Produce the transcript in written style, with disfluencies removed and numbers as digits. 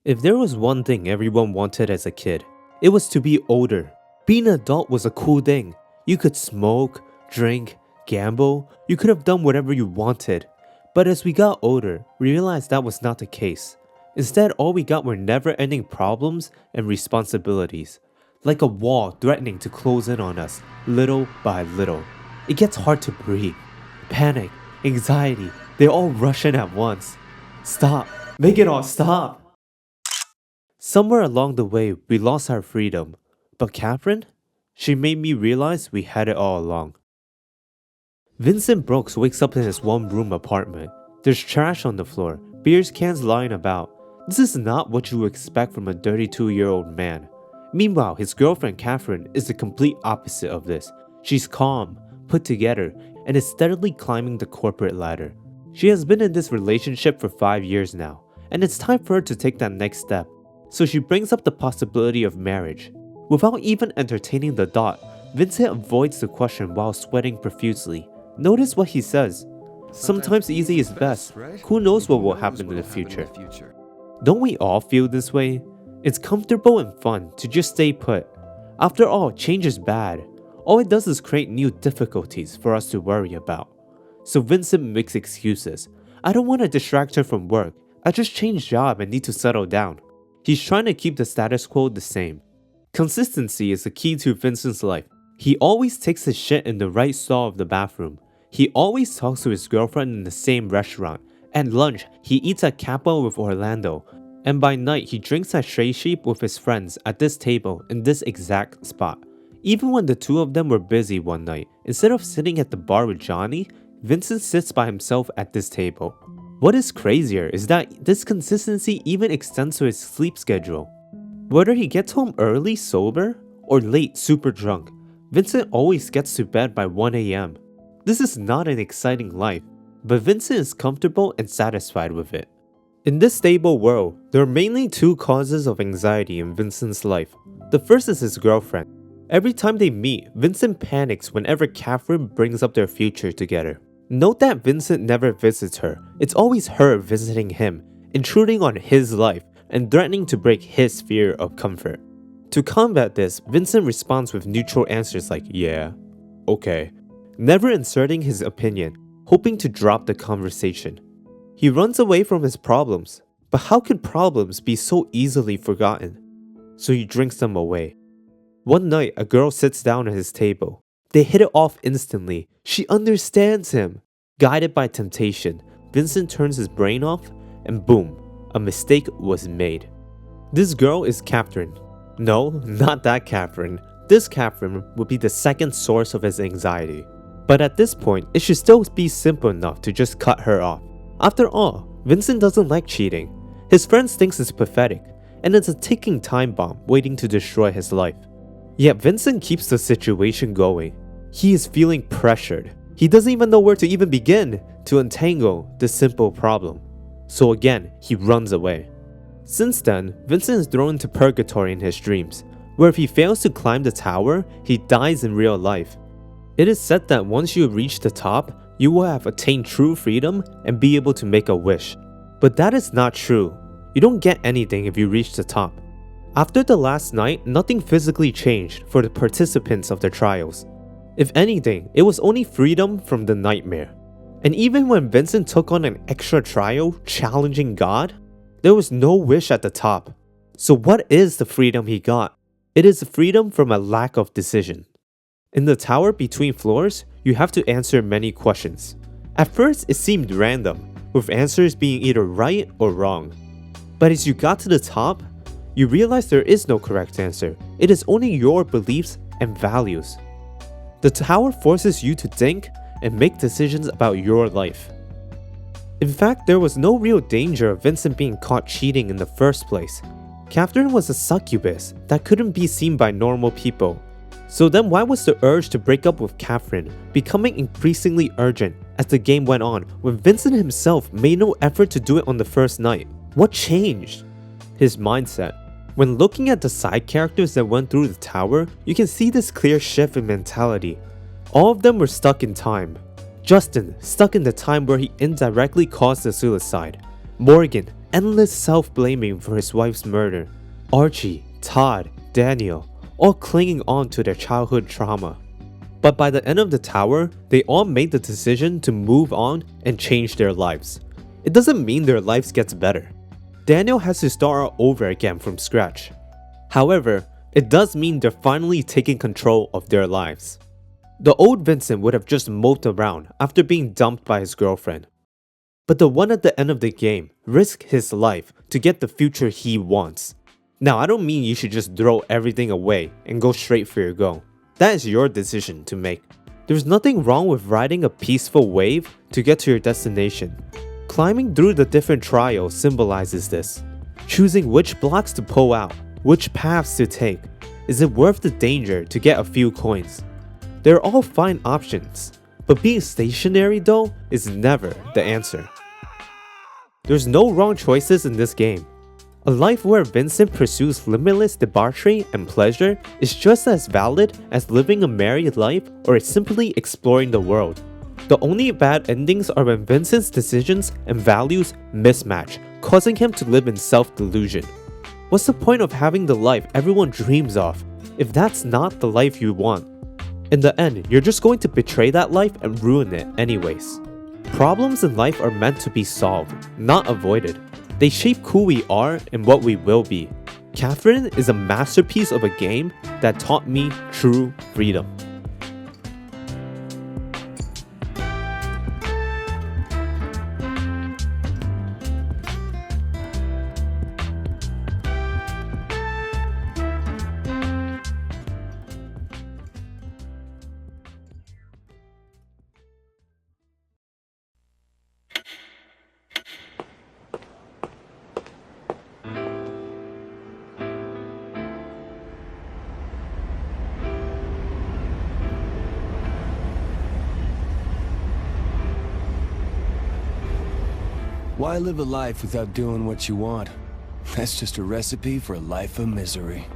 If there was one thing everyone wanted as a kid, it was to be older. Being an adult was a cool thing. You could smoke, drink, gamble, you could have done whatever you wanted. But as we got older, we realized that was not the case. Instead, all we got were never-ending problems and responsibilities. Like a wall threatening to close in on us, little by little. It gets hard to breathe. Panic, anxiety, they all rush in at once. Stop. Make it all stop. Somewhere along the way, we lost our freedom. But Catherine? She made me realize we had it all along. Vincent Brooks wakes up in his one-room apartment. There's trash on the floor, beer cans lying about. This is not what you would expect from a 32-year-old man. Meanwhile, his girlfriend Catherine is the complete opposite of this. She's calm, put together, and is steadily climbing the corporate ladder. She has been in this relationship for 5 years now, and it's time for her to take that next step. So she brings up the possibility of marriage. Without even entertaining the thought, Vincent avoids the question while sweating profusely. Notice what he says. Sometimes easy is best. Who knows what will happen in the future? Don't we all feel this way? It's comfortable and fun to just stay put. After all, change is bad. All it does is create new difficulties for us to worry about. So Vincent makes excuses. I don't want to distract her from work. I just changed job and need to settle down. He's trying to keep the status quo the same. Consistency is the key to Vincent's life. He always takes his shit in the right stall of the bathroom. He always talks to his girlfriend in the same restaurant. At lunch, he eats at Kappa with Orlando. And by night, he drinks at Stray Sheep with his friends at this table in this exact spot. Even when the two of them were busy one night, instead of sitting at the bar with Johnny, Vincent sits by himself at this table. What is crazier is that this consistency even extends to his sleep schedule. Whether he gets home early sober or late super drunk, Vincent always gets to bed by 1 AM. This is not an exciting life, but Vincent is comfortable and satisfied with it. In this stable world, there are mainly two causes of anxiety in Vincent's life. The first is his girlfriend. Every time they meet, Vincent panics whenever Catherine brings up their future together. Note that Vincent never visits her. It's always her visiting him, intruding on his life, and threatening to break his sphere of comfort. To combat this, Vincent responds with neutral answers like, yeah, okay, never inserting his opinion, hoping to drop the conversation. He runs away from his problems, but how could problems be so easily forgotten? So he drinks them away. One night, a girl sits down at his table. They hit it off instantly. She understands him. Guided by temptation, Vincent turns his brain off, and boom, a mistake was made. This girl is Catherine. No, not that Catherine. This Catherine would be the second source of his anxiety. But at this point, it should still be simple enough to just cut her off. After all, Vincent doesn't like cheating. His friends think it's pathetic, and it's a ticking time bomb waiting to destroy his life. Yet Vincent keeps the situation going. He is feeling pressured. He doesn't even know where to even begin to untangle this simple problem. So again, he runs away. Since then, Vincent is thrown into purgatory in his dreams, where if he fails to climb the tower, he dies in real life. It is said that once you reach the top, you will have attained true freedom and be able to make a wish. But that is not true. You don't get anything if you reach the top. After the last night, nothing physically changed for the participants of the trials. If anything, it was only freedom from the nightmare. And even when Vincent took on an extra trial challenging God, there was no wish at the top. So what is the freedom he got? It is freedom from a lack of decision. In the tower between floors, you have to answer many questions. At first, it seemed random, with answers being either right or wrong. But as you got to the top, you realize there is no correct answer. It is only your beliefs and values. The tower forces you to think and make decisions about your life. In fact, there was no real danger of Vincent being caught cheating in the first place. Catherine was a succubus that couldn't be seen by normal people. So then why was the urge to break up with Catherine becoming increasingly urgent as the game went on when Vincent himself made no effort to do it on the first night? What changed? His mindset. When looking at the side characters that went through the tower, you can see this clear shift in mentality. All of them were stuck in time. Justin, stuck in the time where he indirectly caused the suicide. Morgan, endless self-blaming for his wife's murder. Archie, Todd, Daniel, all clinging on to their childhood trauma. But by the end of the tower, they all made the decision to move on and change their lives. It doesn't mean their lives gets better. Daniel has to start over again from scratch. However, it does mean they're finally taking control of their lives. The old Vincent would have just moped around after being dumped by his girlfriend. But the one at the end of the game risked his life to get the future he wants. Now, I don't mean you should just throw everything away and go straight for your goal. That is your decision to make. There's nothing wrong with riding a peaceful wave to get to your destination. Climbing through the different trials symbolizes this. Choosing which blocks to pull out, which paths to take. Is it worth the danger to get a few coins? They're all fine options, but being stationary though is never the answer. There's no wrong choices in this game. A life where Vincent pursues limitless debauchery and pleasure is just as valid as living a married life or simply exploring the world. The only bad endings are when Vincent's decisions and values mismatch, causing him to live in self-delusion. What's the point of having the life everyone dreams of if that's not the life you want? In the end, you're just going to betray that life and ruin it anyways. Problems in life are meant to be solved, not avoided. They shape who we are and what we will be. Catherine is a masterpiece of a game that taught me true freedom. Why live a life without doing what you want? That's just a recipe for a life of misery.